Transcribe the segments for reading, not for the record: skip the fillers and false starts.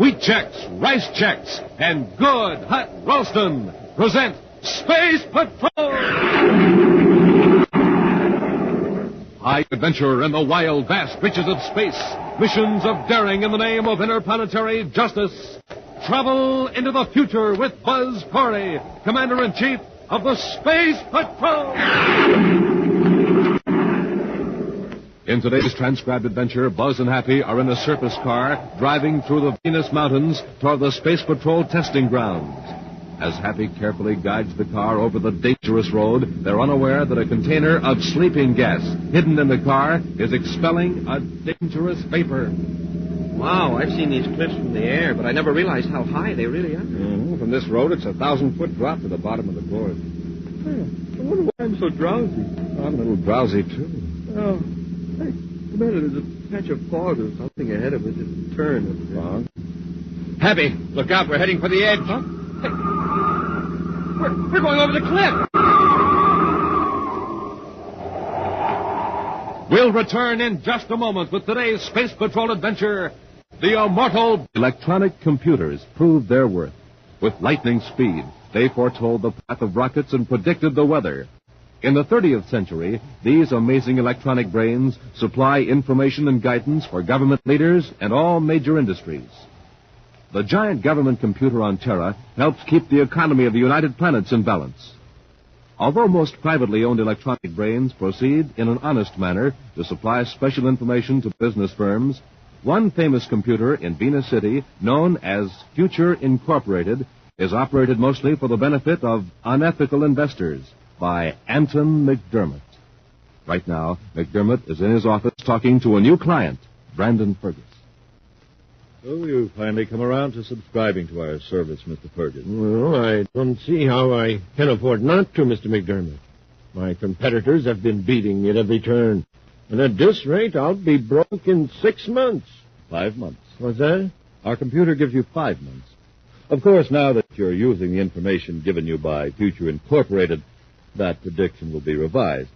Wheat Chex, Rice Chex, and good hot Ralston present Space Patrol! High adventure in the wild, vast reaches of space. Missions of daring in the name of interplanetary justice. Travel into the future with Buzz Corey, Commander-in-Chief of the Space Patrol! In today's transcribed adventure, Buzz and Happy are in a surface car driving through the Venus Mountains toward the Space Patrol testing grounds. As Happy carefully guides the car over the dangerous road, they're unaware that a container of sleeping gas hidden in the car is expelling a dangerous vapor. Wow, I've seen these cliffs from the air, but I never realized how high they really are. Mm-hmm. From this road, it's a 1,000-foot drop to the bottom of the gorge. I wonder why I'm so drowsy. I'm a little drowsy, too. Oh, hey, Commander, there's a patch of fog or something ahead of us. Just turn. Fog? Happy, look out. We're heading for the edge. Huh? Hey, we're going over the cliff. We'll return in just a moment with today's Space Patrol adventure, the Immortal. Electronic computers proved their worth. With lightning speed, they foretold the path of rockets and predicted the weather. In the 30th century, these amazing electronic brains supply information and guidance for government leaders and all major industries. The giant government computer on Terra helps keep the economy of the United Planets in balance. Although most privately owned electronic brains proceed in an honest manner to supply special information to business firms, one famous computer in Venus City, known as Future Incorporated, is operated mostly for the benefit of unethical investors by Anton McDermott. Right now, McDermott is in his office talking to a new client, Brandon Fergus. So you've finally come around to subscribing to our service, Mr. Fergus. Well, I don't see how I can afford not to, Mr. McDermott. My competitors have been beating me at every turn. And at this rate, I'll be broke in 6 months. 5 months. What's that? Our computer gives you 5 months. Of course, now that you're using the information given you by Future Incorporated, that prediction will be revised.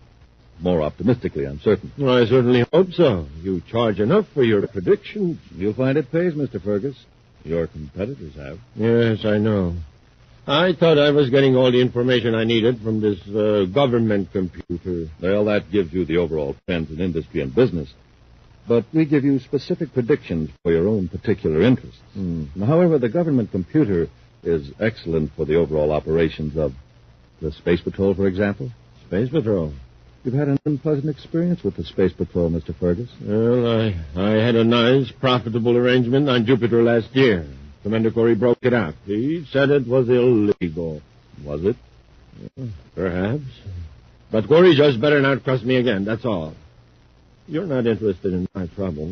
More optimistically, I'm certain. Well, I certainly hope so. You charge enough for your predictions. You'll find it pays, Mr. Fergus. Your competitors have. Yes, I know. I thought I was getting all the information I needed from this government computer. Well, that gives you the overall trends in industry and business. But we give you specific predictions for your own particular interests. However, the government computer is excellent for the overall operations of the Space Patrol, for example. Space Patrol? You've had an unpleasant experience with the Space Patrol, Mr. Fergus. Well, I had a nice, profitable arrangement on Jupiter last year. Commander Corey broke it up. He said it was illegal. Was it? Yeah, perhaps. But Corey just better not trust me again, that's all. You're not interested in my trouble.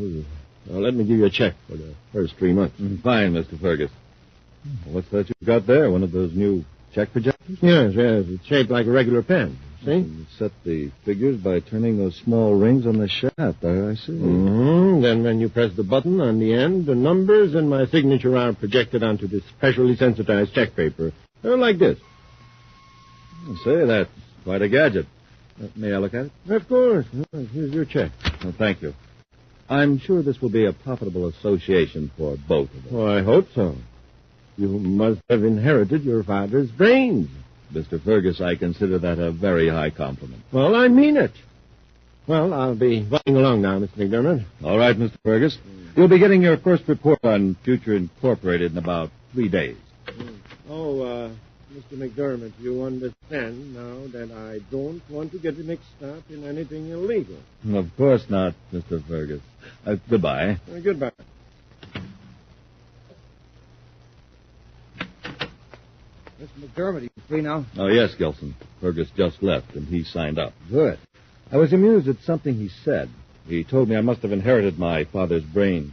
Well, let me give you a check for the first 3 months. Fine, Mr. Fergus. What's that you've got there? One of those new check projectors? Yes. It's shaped like a regular pen. See? You set the figures by turning those small rings on the shaft. I see. Mm-hmm. Then when you press the button on the end, the numbers and my signature are projected onto this specially sensitized check paper. They're like this. Say, that's quite a gadget. May I look at it? Of course. Here's your check. Well, thank you. I'm sure this will be a profitable association for both of us. Oh, I hope so. You must have inherited your father's brains. Mr. Fergus, I consider that a very high compliment. Well, I mean it. Well, I'll be running along now, Mr. McDermott. All right, Mr. Fergus. You'll be getting your first report on Future Incorporated in about 3 days. Oh, Mr. McDermott, you understand now that I don't want to get mixed up in anything illegal. Of course not, Mr. Fergus. Goodbye. Goodbye. Mr. McDermott, are you free now? Oh, yes, Gilson. Fergus just left, and he signed up. Good. I was amused at something he said. He told me I must have inherited my father's brain.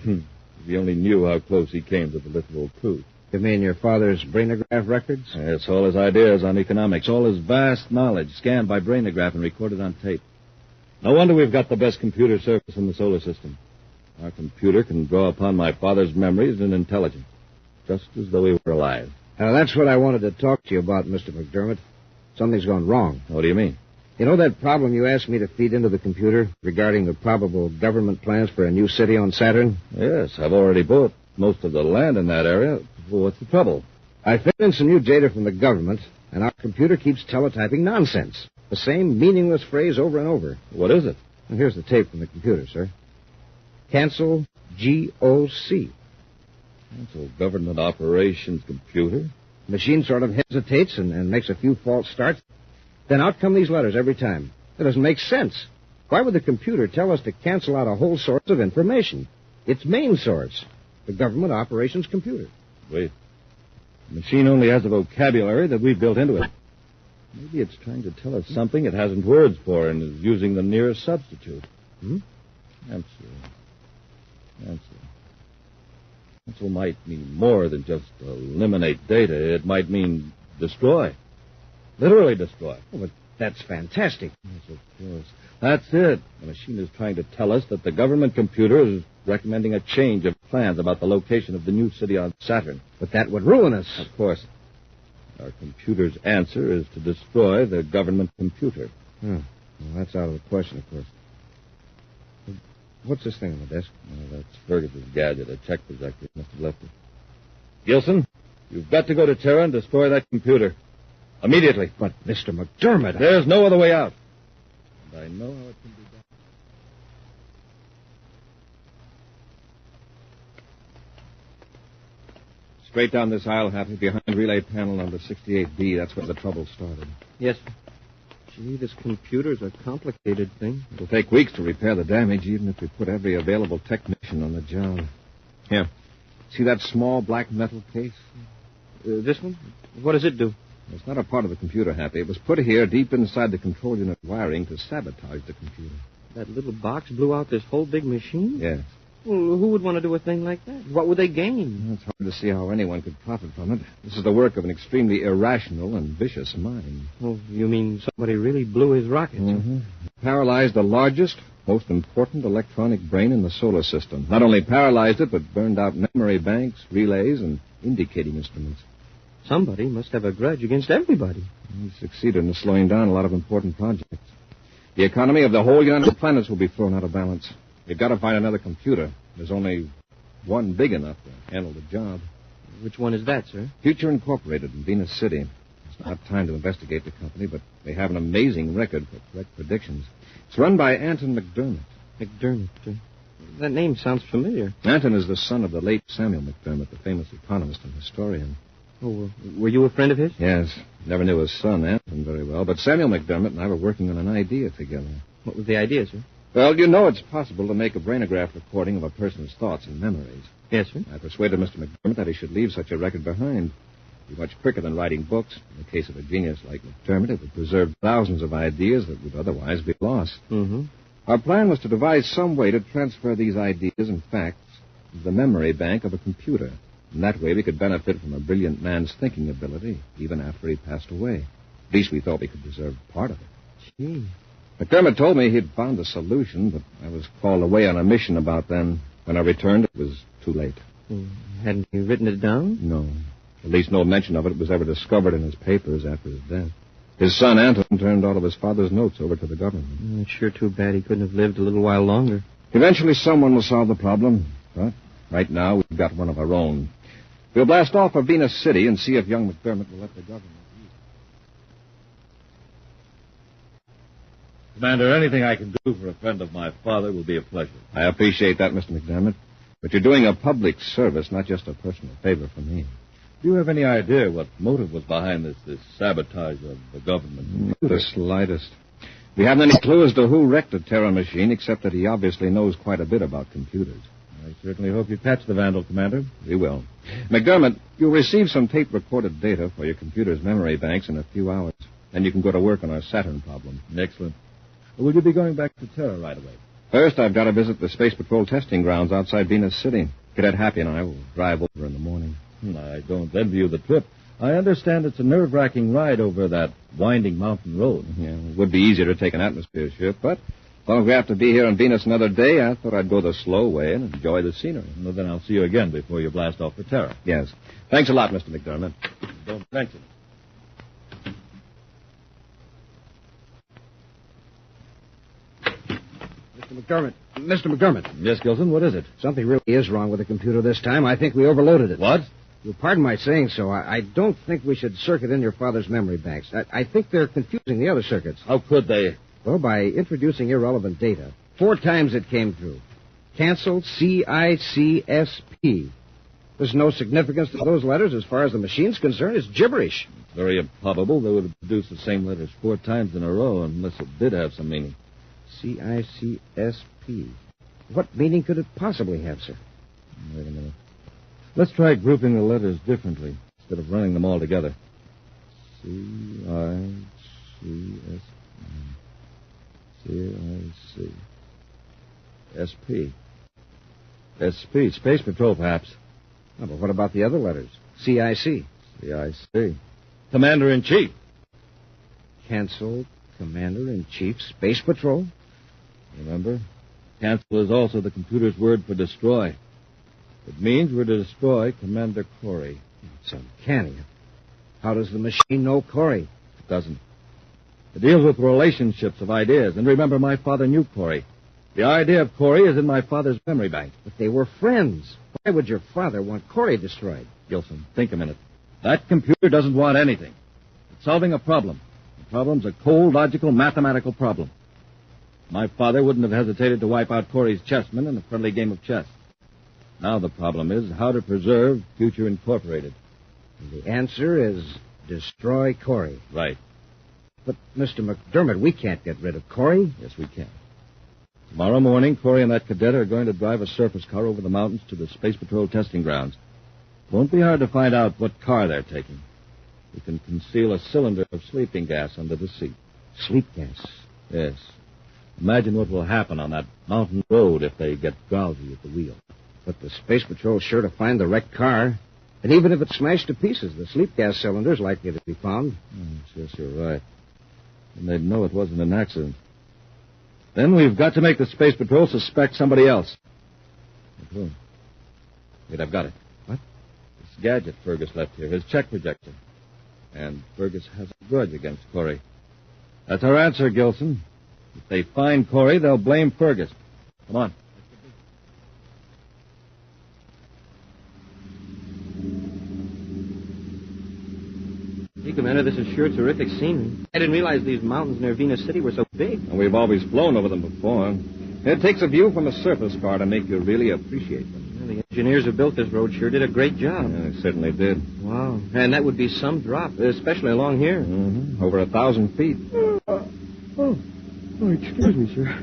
If he only knew how close he came to the literal truth. You mean your father's brainograph records? Yes, all his ideas on economics, all his vast knowledge scanned by brainograph and recorded on tape. No wonder we've got the best computer service in the solar system. Our computer can draw upon my father's memories and intelligence, just as though he were alive. Now, that's what I wanted to talk to you about, Mr. McDermott. Something's gone wrong. What do you mean? You know that problem you asked me to feed into the computer regarding the probable government plans for a new city on Saturn? Yes, I've already bought. most of the land in that area. Well, what's the trouble? I fed in some new data from the government, and our computer keeps teletyping nonsense. The same meaningless phrase over and over. What is it? Well, here's the tape from the computer, sir. Cancel GOC. Cancel government operations computer? The machine sort of hesitates and makes a few false starts. Then out come these letters every time. That doesn't make sense. Why would the computer tell us to cancel out a whole source of information? Its main source, the government operations computer. Wait. The machine only has a vocabulary that we've built into it. Maybe it's trying to tell us something it hasn't words for and is using the nearest substitute. Cancel. Cancel might mean more than just eliminate data. It might mean destroy. Literally destroy. Oh, but that's fantastic. Yes, of course. That's it. The machine is trying to tell us that the government computer is recommending a change of plans about the location of the new city on Saturn. But that would ruin us. Of course. Our computer's answer is to destroy the government computer. Well, that's out of the question, of course. What's this thing on the desk? That's Fergus's gadget, a check projector. Must have left it. Gilson, you've got to go to Terra and destroy that computer. Immediately. But, Mr. McDermott... There's no other way out. And I know how it can be done. Straight down this aisle, Happy, behind relay panel number 68B. That's where the trouble started. Yes, sir. Gee, this computer's a complicated thing. It'll take weeks to repair the damage, even if we put every available technician on the job. Here. See that small black metal case? This one? What does it do? It's not a part of the computer, Happy. It was put here deep inside the control unit wiring to sabotage the computer. That little box blew out this whole big machine? Yes. Well, who would want to do a thing like that? What would they gain? It's hard to see how anyone could profit from it. This is the work of an extremely irrational and vicious mind. Oh, you mean somebody really blew his rocket? Mm-hmm. Paralyzed the largest, most important electronic brain in the solar system. Not only paralyzed it, but burned out memory banks, relays, and indicating instruments. Somebody must have a grudge against everybody. He succeeded in slowing down a lot of important projects. The economy of the whole United Planets will be thrown out of balance. We've got to find another computer. There's only one big enough to handle the job. Which one is that, sir? Future Incorporated in Venus City. It's not time to investigate the company, but they have an amazing record for correct predictions. It's run by Anton McDermott. McDermott, that name sounds familiar. Anton is the son of the late Samuel McDermott, the famous economist and historian. Oh, were you a friend of his? Yes. Never knew his son, Anton, very well, but Samuel McDermott and I were working on an idea together. What was the idea, sir? Well, you know it's possible to make a brainograph recording of a person's thoughts and memories. Yes, sir. I persuaded Mr. McDermott that he should leave such a record behind. It'd be much quicker than writing books. In the case of a genius like McDermott, it would preserve thousands of ideas that would otherwise be lost. Mm-hmm. Our plan was to devise some way to transfer these ideas and facts to the memory bank of a computer. And that way we could benefit from a brilliant man's thinking ability, even after he passed away. At least we thought we could preserve part of it. Gee. McDermott told me he'd found a solution, but I was called away on a mission about then. When I returned, it was too late. Hadn't he written it down? No. At least no mention of it was ever discovered in his papers after his death. His son, Anton, turned all of his father's notes over to the government. It's sure too bad he couldn't have lived a little while longer. Eventually someone will solve the problem, but right now we've got one of our own. We'll blast off for Venus City and see if young McDermott will let the government use it. Commander, anything I can do for a friend of my father will be a pleasure. I appreciate that, Mr. McDermott. But you're doing a public service, not just a personal favor for me. Do you have any idea what motive was behind this sabotage of the government? The slightest. We haven't any clue as to who wrecked the Terra machine, except that he obviously knows quite a bit about computers. I certainly hope you catch the vandal, Commander. We will. McDermott, you'll receive some tape-recorded data for your computer's memory banks in a few hours. Then you can go to work on our Saturn problem. Excellent. Will you be going back to Terra right away? First, I've got to visit the Space Patrol testing grounds outside Venus City. Cadet Happy and I will drive over in the morning. I don't envy you the trip. I understand it's a nerve-wracking ride over that winding mountain road. Yeah, it would be easier to take an atmosphere ship, but as long as we have to be here on Venus another day, I thought I'd go the slow way and enjoy the scenery. Well, then I'll see you again before you blast off for Terra. Yes. Thanks a lot, Mr. McDermott. Don't mention it. Mr. McDermott, Mr. McDermott. Yes, Gilson, what is it? Something really is wrong with the computer this time. I think we overloaded it. What? You'll pardon my saying so. I don't think we should circuit in your father's memory banks. I think they're confusing the other circuits. How could they? Well, by introducing irrelevant data. 4 times it came through. Canceled CICSP. There's no significance to those letters as far as the machine's concerned. It's gibberish. It's very improbable they would have produced the same letters 4 times in a row unless it did have some meaning. CICSP. What meaning could it possibly have, sir? Wait a minute. Let's try grouping the letters differently instead of running them all together. C-I-C-S-P. SP. Space Patrol, perhaps. Oh, but what about the other letters? CIC. CIC. Commander-in-Chief. Canceled Commander-in-Chief Space Patrol? Remember? Cancel is also the computer's word for destroy. It means we're to destroy Commander Corey. It's uncanny. How does the machine know Corey? It doesn't. It deals with relationships of ideas. And remember, my father knew Corey. The idea of Corey is in my father's memory bank. But they were friends. Why would your father want Corey destroyed? Gilson, think a minute. That computer doesn't want anything. It's solving a problem. The problem's a cold, logical, mathematical problem. My father wouldn't have hesitated to wipe out Corey's chessmen in a friendly game of chess. Now the problem is how to preserve Future Incorporated. And the answer is destroy Corey. Right. But, Mr. McDermott, we can't get rid of Corey. Yes, we can. Tomorrow morning, Corey and that cadet are going to drive a surface car over the mountains to the Space Patrol testing grounds. It won't be hard to find out what car they're taking. We can conceal a cylinder of sleeping gas under the seat. Sleep gas? Yes. Imagine what will happen on that mountain road if they get drowsy at the wheel. But the Space Patrol's sure to find the wrecked car. And even if it's smashed to pieces, the sleep gas cylinder's likely to be found. Yes, you're right. And they'd know it wasn't an accident. Then we've got to make the Space Patrol suspect somebody else. Who? Wait, I've got it. What? This gadget Fergus left here, his check projector. And Fergus has a grudge against Corey. That's our answer, Gilson. If they find Corey, they'll blame Fergus. Come on. Gee, Commander, this is sure terrific scenery. I didn't realize these mountains near Venus City were so big. And we've always flown over them before. It takes a view from a surface car to make you really appreciate them. Well, the engineers who built this road sure did a great job. Yeah, they certainly did. Wow. And that would be some drop, especially along here. Mm-hmm. Over 1,000 feet. Oh, excuse me, sir.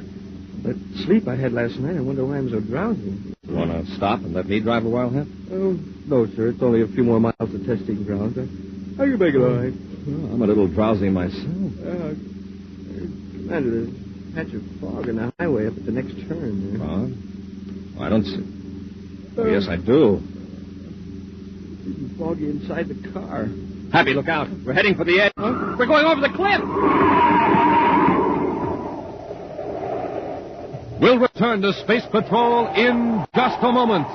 That sleep I had last night, I wonder why I'm so drowsy. You want to stop and let me drive a while, Hep? Oh, no, sir. It's only a few more miles to testing grounds. I can make it all right. Well, I'm a little drowsy myself. Commander, there's a patch of fog on the highway up at the next turn there. Fog? Oh, I don't see. Oh, yes, I do. It's foggy inside the car. Happy, look out. We're heading for the edge. Huh? We're going over the cliff! We'll return to Space Patrol in just a moment.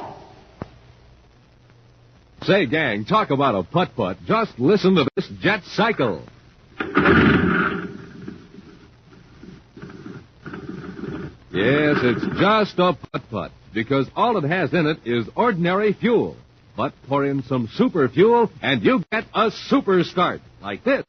Say, gang, talk about a putt-putt. Just listen to this jet cycle. Yes, it's just a putt-putt, because all it has in it is ordinary fuel. But pour in some super fuel, and you get a super start, like this.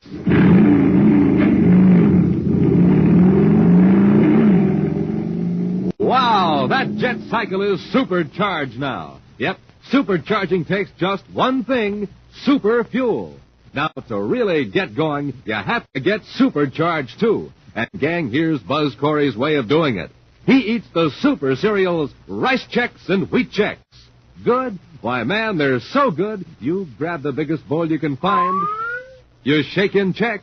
Wow, that jet cycle is supercharged now. Yep, supercharging takes just one thing, super fuel. Now, to really get going, you have to get supercharged, too. And, gang, here's Buzz Corey's way of doing it. He eats the super cereals, Rice Chex and Wheat Chex. Good? Why, man, they're so good, you grab the biggest bowl you can find, you shake in Chex,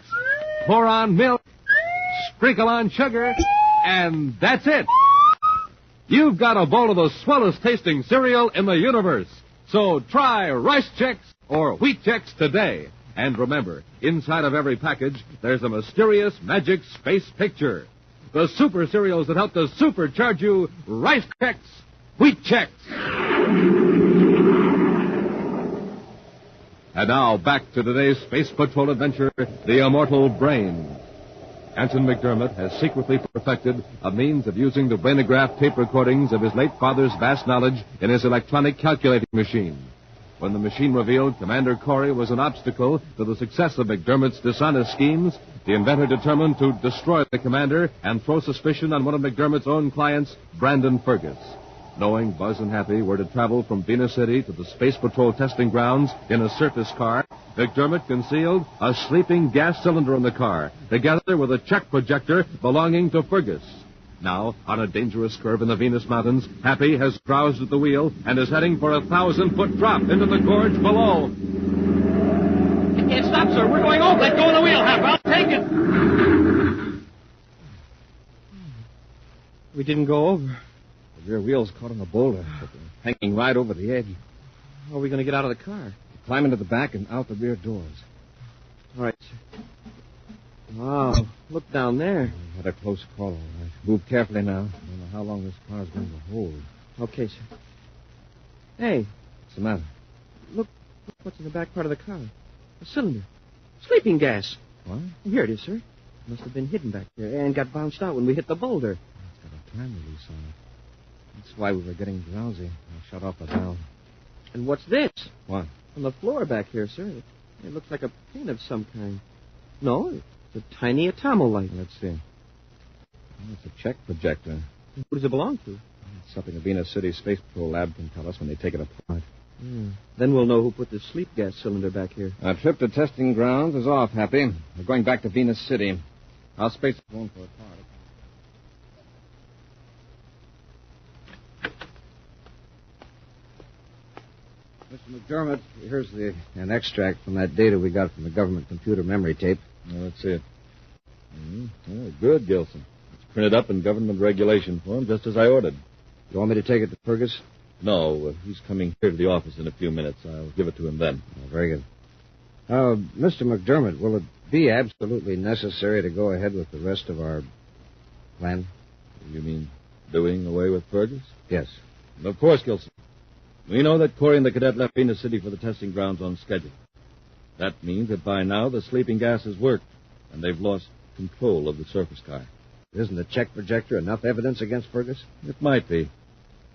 pour on milk, sprinkle on sugar, and that's it. You've got a bowl of the swellest tasting cereal in the universe. So try Rice Chex or Wheat Chex today. And remember, inside of every package, there's a mysterious magic space picture. The super cereals that help to supercharge you, Rice Chex, Wheat Chex. And now back to today's Space Patrol adventure, the Immortal Brain. Anson McDermott has secretly perfected a means of using the brainograph tape recordings of his late father's vast knowledge in his electronic calculating machine. When the machine revealed Commander Corey was an obstacle to the success of McDermott's dishonest schemes, the inventor determined to destroy the commander and throw suspicion on one of McDermott's own clients, Brandon Fergus. Knowing Buzz and Happy were to travel from Venus City to the Space Patrol testing grounds in a surface car, McDermott concealed a sleeping gas cylinder in the car, together with a check projector belonging to Fergus. Now, on a dangerous curve in the Venus Mountains, Happy has roused at the wheel and is heading for a 1,000-foot drop into the gorge below. You can't stop, sir. We're going over. Let go of the wheel, Hap. I'll take it. We didn't go over. The rear wheel's caught on a boulder, hanging right over the edge. How are we going to get out of the car? Climb into the back and out the rear doors. All right, sir. Wow, look down there. We had a close call, all right. Move carefully now. I don't know how long this car's going to hold. Okay, sir. Hey, What's the matter? look what's in the back part of the car. A cylinder. Sleeping gas. What? Here it is, sir. Must have been hidden back there and got bounced out when we hit the boulder. It's got a time release on it. That's why we were getting drowsy. I shut off the valve. And what's this? What? On the floor back here, sir. It looks like a pin of some kind. No, it's a tiny atomolite. Let's see. Oh, it's a check projector. Who does it belong to? It's something the Venus City Space Patrol lab can tell us when they take it apart. Then we'll know who put the sleep gas cylinder back here. Our trip to testing grounds is off, Happy. We're going back to Venus City. I'll space the phone for a car. Mr. McDermott, here's an extract from that data we got from the government computer memory tape. Let's see it. Good, Gilson. It's printed up in government regulation form, just as I ordered. You want me to take it to Fergus? No, he's coming here to the office in a few minutes. I'll give it to him then. Oh, very good. Mr. McDermott, will it be absolutely necessary to go ahead with the rest of our plan? You mean doing away with Fergus? Yes. Of course, Gilson. We know that Corey and the cadet left Venus City for the testing grounds on schedule. That means that by now the sleeping gas has worked, and they've lost control of the surface car. Isn't the check projector enough evidence against Fergus? It might be.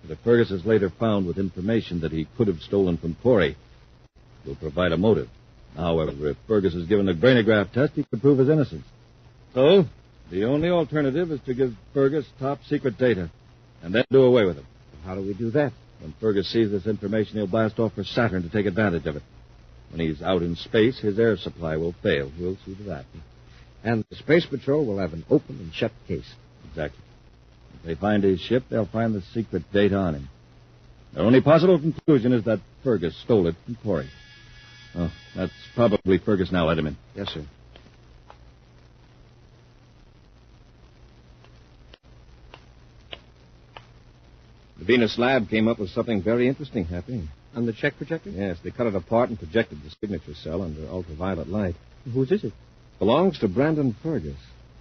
But if Fergus is later found with information that he could have stolen from Corey, it will provide a motive. However, if Fergus is given a brainograph test, he could prove his innocence. So, the only alternative is to give Fergus top-secret data, and then do away with it. How do we do that? When Fergus sees this information, he'll blast off for Saturn to take advantage of it. When he's out in space, his air supply will fail. We'll see to that. And the Space Patrol will have an open and shut case. Exactly. If they find his ship, they'll find the secret data on him. Their only possible conclusion is that Fergus stole it from Corey. Oh, that's probably Fergus now. Let him in. Yes, sir. The Venus lab came up with something very interesting, Happy. On the check projector? Yes, they cut it apart and projected the signature cell under ultraviolet light. Whose is it? Belongs to Brandon Fergus.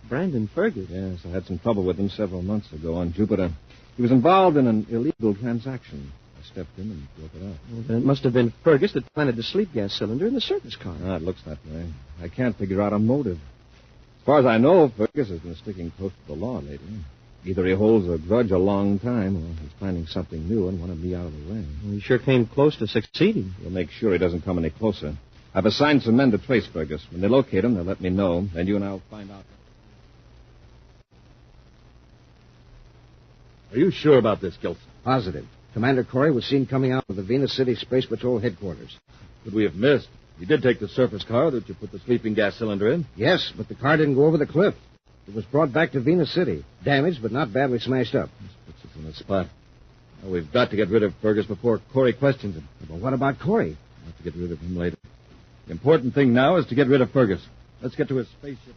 Brandon Fergus? Yes, I had some trouble with him several months ago on Jupiter. He was involved in an illegal transaction. I stepped in and broke it up. Well, then it must have been Fergus that planted the sleep gas cylinder in the surface car. Ah, it looks that way. I can't figure out a motive. As far as I know, Fergus has been sticking close to the law lately. Either he holds a grudge a long time, or he's planning something new and wanted me out of the way. Well, he sure came close to succeeding. We'll make sure he doesn't come any closer. I've assigned some men to trace Fergus. When they locate him, they'll let me know. Then you and I'll find out. Are you sure about this, Gilson? Positive. Commander Corey was seen coming out of the Venus City Space Patrol headquarters. Could we have missed? He did take the surface car that you put the sleeping gas cylinder in. Yes, but the car didn't go over the cliff. It was brought back to Venus City. Damaged, but not badly smashed up. This puts us in a spot. Well, we've got to get rid of Fergus before Corey questions him. But what about Corey? We'll have to get rid of him later. The important thing now is to get rid of Fergus. Let's get to his spaceship.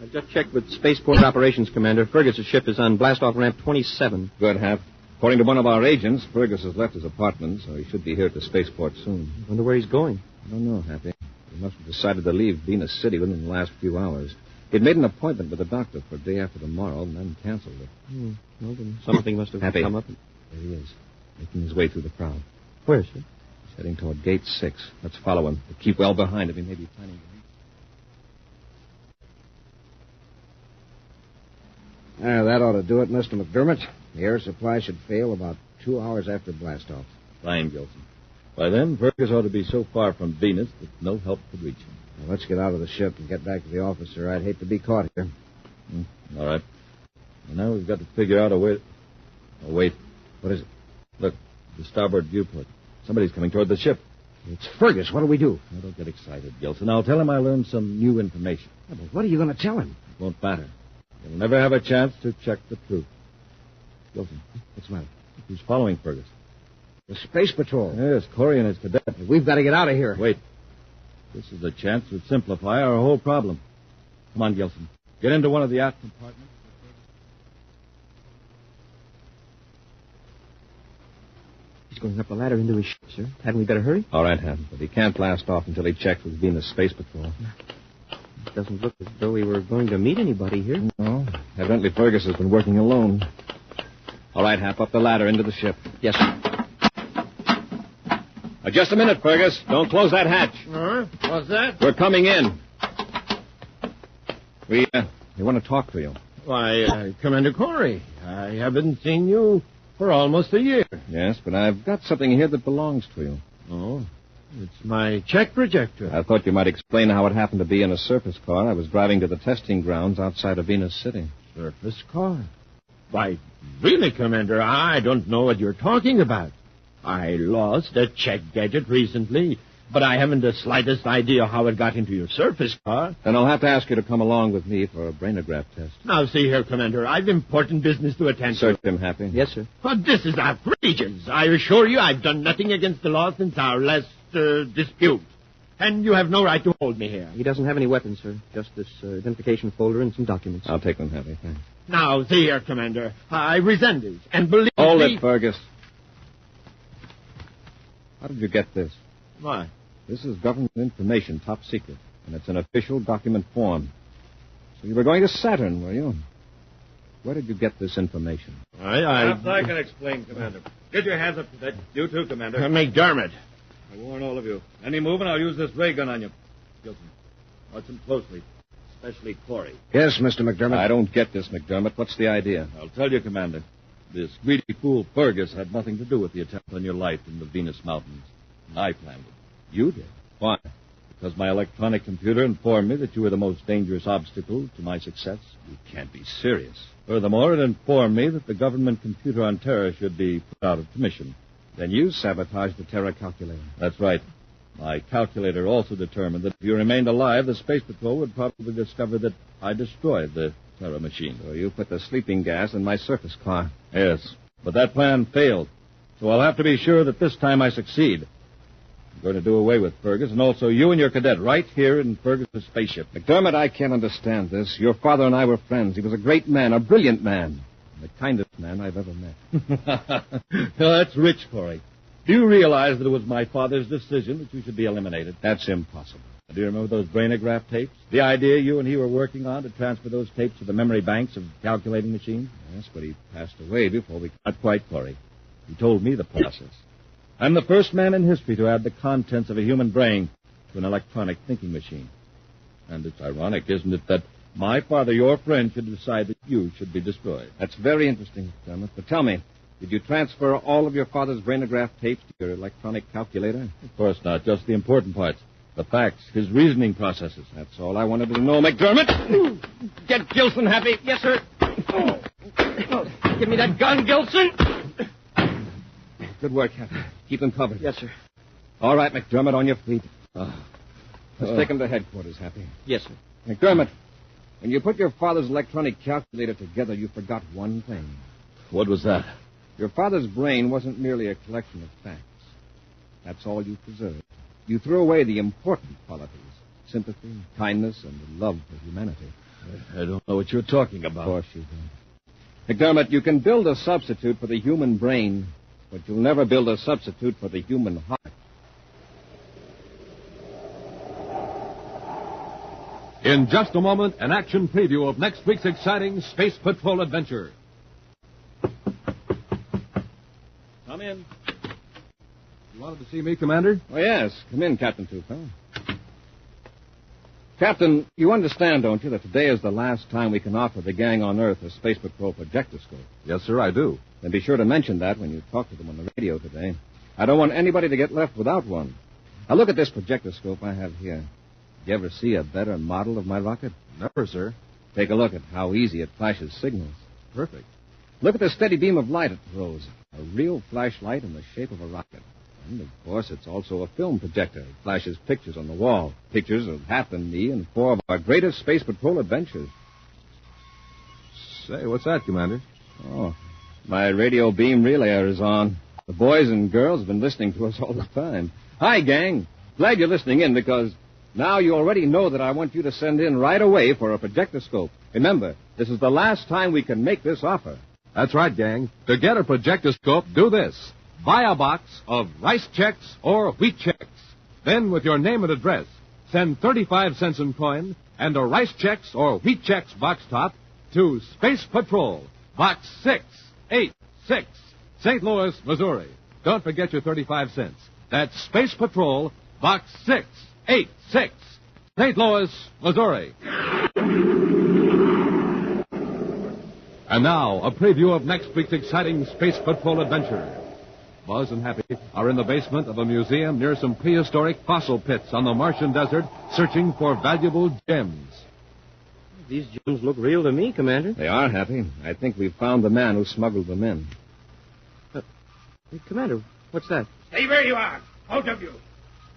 I just checked with Spaceport Operations Commander. Fergus' ship is on blast-off ramp 27. Good, Hap. According to one of our agents, Fergus has left his apartment, so he should be here at the spaceport soon. Wonder where he's going. I don't know, Happy. He must have decided to leave Venus City within the last few hours. He'd made an appointment with the doctor for a day after tomorrow and then canceled it. Well, then something must have Happy. come up. There he is, making his way through the crowd. Where, sir? heading toward Gate 6. Let's follow him. But keep well behind him. He may be planning to reach. That ought to do it, Mr. McDermott. The air supply should fail about 2 hours after blastoff. Fine, Gilson. By then, Fergus ought to be so far from Venus that no help could reach him. Now, let's get out of the ship and get back to the office, sir. I'd hate to be caught here. All right. And now we've got to figure out a way... Oh, wait. What is it? Look, the starboard viewport. Somebody's coming toward the ship. It's Fergus. What'll we do? Now, don't get excited, Gilson. I'll tell him I learned some new information. Yeah, but what are you going to tell him? It won't matter. He'll never have a chance to check the truth. Gilson, What's the matter? who's following Fergus? The Space Patrol. Yes, Corey and his cadet. We've got to get out of here. Wait. This is a chance to simplify our whole problem. Come on, Gilson. Get into one of the aft compartments. He's going up the ladder into his ship, sir. Hadn't we better hurry? All right, Ham. But he can't blast off until he checks with Venus Space Patrol. It doesn't look as though we were going to meet anybody here. No. Evidently, Fergus has been working alone. All right, Hap, up the ladder into the ship. Yes, sir. Just a minute, Fergus. Don't close that hatch. What's that? We're coming in. We want to talk to you. Why, Commander Corey, I haven't seen you for almost a year. Yes, but I've got something here that belongs to you. Oh, it's my check projector. I thought you might explain how it happened to be in a surface car I was driving to the testing grounds outside of Venus City. Surface car? Why, really, Commander, I don't know what you're talking about. I lost a check gadget recently, but I haven't the slightest idea how it got into your surface car. Then I'll have to ask you to come along with me for a brainograph test. Now, see here, Commander, I've important business to attend to. Search him, Happy. Yes, sir. But this is outrageous. I assure you I've done nothing against the law since our last dispute. And you have no right to hold me here. He doesn't have any weapons, sir. Just this identification folder and some documents. I'll take them, Happy. Thanks. Now, see here, Commander. I resent it. And believe Hold me... it, Fergus. How did you get this? Why? This is government information, top secret, and it's an official document form. So you were going to Saturn, were you? Where did you get this information? I can explain, Commander. Get your hands up to that. You too, Commander. McDermott. I warn all of you. Any move and I'll use this ray gun on you. Gilson, watch him closely, especially Corey. Yes, Mr. McDermott. I don't get this, McDermott. What's the idea? I'll tell you, Commander. This greedy fool Fergus had nothing to do with the attempt on your life in the Venus Mountains. I planned it. You did. Why? Because my electronic computer informed me that you were the most dangerous obstacle to my success. You can't be serious. Furthermore, it informed me that the government computer on Terra should be put out of commission. Then you sabotaged the Terra calculator. That's right. My calculator also determined that if you remained alive, the Space Patrol would probably discover that I destroyed the Terra machine. So you put the sleeping gas in my surface car. Yes, but that plan failed. So I'll have to be sure that this time I succeed. I'm going to do away with Fergus, and also you and your cadet right here in Fergus' spaceship. McDermott, I can't understand this. Your father and I were friends. He was a great man, a brilliant man. The kindest man I've ever met. That's rich, Corey. Do you realize that it was my father's decision that you should be eliminated? That's impossible. Do you remember those brainograph tapes? The idea you and he were working on to transfer those tapes to the memory banks of calculating machines? Yes, but he passed away before we... Not quite, Corey. He told me the process. I'm the first man in history to add the contents of a human brain to an electronic thinking machine. And it's ironic, isn't it, that my father, your friend, should decide that you should be destroyed. That's very interesting, Dermot. But tell me, did you transfer all of your father's brainograph tapes to your electronic calculator? Of course not, just the important parts. The facts, his reasoning processes. That's all I wanted to know, McDermott. Get Gilson happy. Yes, sir. Give me that gun, Gilson. Good work, Happy. Keep them covered. Yes, sir. All right, McDermott, on your feet. Let's take him to headquarters, Happy. Yes, sir. McDermott, when you put your father's electronic calculator together, you forgot one thing. What was that? Your father's brain wasn't merely a collection of facts. That's all you preserved. You threw away the important qualities, sympathy, kindness, and the love for humanity. I don't know what you're talking about. Of course you do. McDermott, you can build a substitute for the human brain, but you'll never build a substitute for the human heart. In just a moment, an action preview of next week's exciting Space Patrol adventure. Come in. You wanted to see me, Commander? Oh, yes. Come in, Captain Tupel. Captain, you understand, don't you, that today is the last time we can offer the gang on Earth a Space Patrol projectoscope? Yes, sir, I do. Then be sure to mention that when you talk to them on the radio today. I don't want anybody to get left without one. Now, look at this projectoscope I have here. You ever see a better model of my rocket? Never, sir. Take a look at how easy it flashes signals. Perfect. Look at the steady beam of light it throws. A real flashlight in the shape of a rocket. And, of course, it's also a film projector. It flashes pictures on the wall. Pictures of Hap and me and 4 of our greatest Space Patrol adventures. Say, what's that, Commander? Oh, my radio beam relayer is on. The boys and girls have been listening to us all the time. Hi, gang. Glad you're listening in because now you already know that I want you to send in right away for a projectoscope. Remember, this is the last time we can make this offer. That's right, gang. To get a projectoscope, do this. Buy a box of rice checks or wheat checks. Then, with your name and address, send 35 cents in coin and a rice checks or wheat checks box top to Space Patrol, Box 686, St. Louis, Missouri. Don't forget your 35 cents. That's Space Patrol, Box 686, St. Louis, Missouri. And now, a preview of next week's exciting Space Patrol adventure. Buzz and Happy are in the basement of a museum near some prehistoric fossil pits on the Martian desert, searching for valuable gems. These gems look real to me, Commander. They are, Happy. I think we've found the man who smuggled them in. Hey, Commander, what's that? Stay where you are, both of you.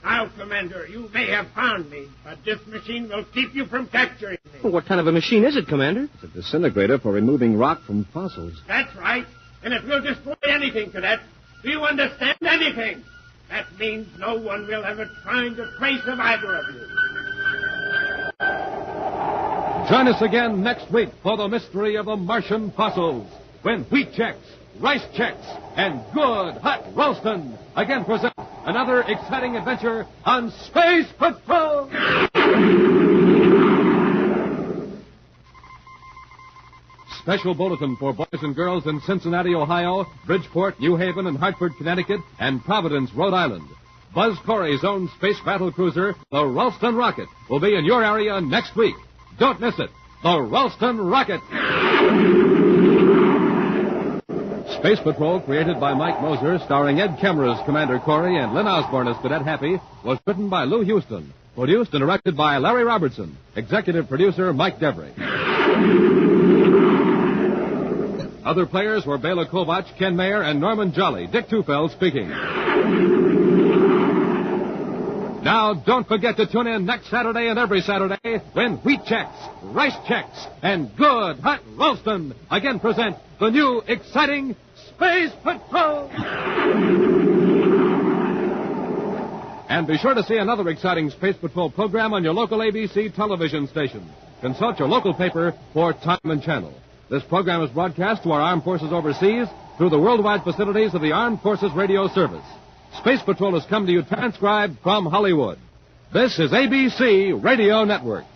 Now, Commander, you may have found me, but this machine will keep you from capturing me. Well, what kind of a machine is it, Commander? It's a disintegrator for removing rock from fossils. That's right, and it will destroy anything, Cadet. Do you understand anything? That means no one will ever find a trace of either of you. Join us again next week for the mystery of the Martian fossils, when wheat checks, rice checks, and good hot Ralston again present another exciting adventure on Space Patrol. Special bulletin for boys and girls in Cincinnati, Ohio, Bridgeport, New Haven, and Hartford, Connecticut, and Providence, Rhode Island. Buzz Corey's own space battle cruiser, the Ralston Rocket, will be in your area next week. Don't miss it. The Ralston Rocket. Space Patrol, created by Mike Moser, starring Ed Kemmer as Commander Corey and Lynn Osborne as Cadet Happy, was written by Lou Houston. Produced and directed by Larry Robertson. Executive producer Mike Devery. Other players were Bela Kovach, Ken Mayer, and Norman Jolly. Dick Tufeld speaking. Now, don't forget to tune in next Saturday and every Saturday when wheat checks, rice checks, and good hot Ralston again present the new exciting Space Patrol. And be sure to see another exciting Space Patrol program on your local ABC television station. Consult your local paper for time and channel. This program is broadcast to our armed forces overseas through the worldwide facilities of the Armed Forces Radio Service. Space Patrol has come to you transcribed from Hollywood. This is ABC Radio Network.